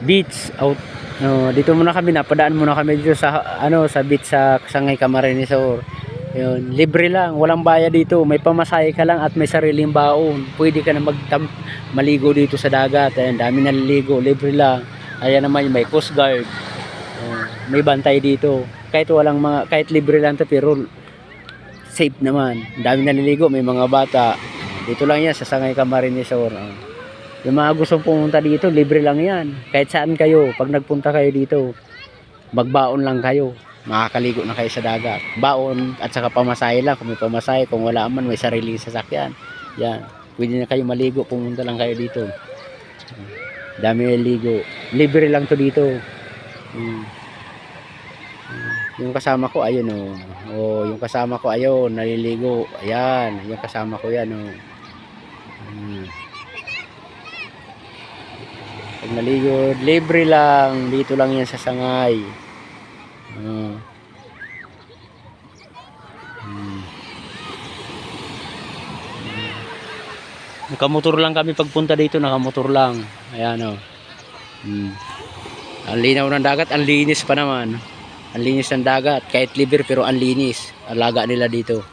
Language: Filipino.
beach out. Dito muna kami, napadaan muna kami dito sa sa beach sa Sangay Camarines Sur. Yun, libre lang, walang bayad dito. May pamasahe ka lang at may sariling baon. Pwede ka na maligo dito sa dagat. Ayan, dami naliligo, libre lang. Ayan naman, may coast guard. May bantay dito. Kahit libre lang 'to pero safe naman. Dami naliligo, may mga bata. Dito lang 'yan sa Sangay Camarines Sur. Yung mga gustong pumunta dito, libre lang 'yan. Kahit saan kayo, pag nagpunta kayo dito, magbaon lang kayo. Makakaligo na kayo sa dagat. Baon at saka pamasahe lang kung may pamasahe, kung wala man may sariling sasakyan. Yan. Pwede na kayo maligo, pumunta lang kayo dito. Dami naliligo. Libre lang 'to dito. Yung kasama ko ayun yung kasama ko ayun naliligo. Ayan, yung kasama ko yan Pag naligo, libre lang. Dito lang yan sa Sangay. Nakamotor lang kami pagpunta dito, nakamotor lang. Ayan Ang linaw ng dagat, ang linis pa naman. Ang linis ng dagat, kahit libre pero ang linis. Alaga nila dito.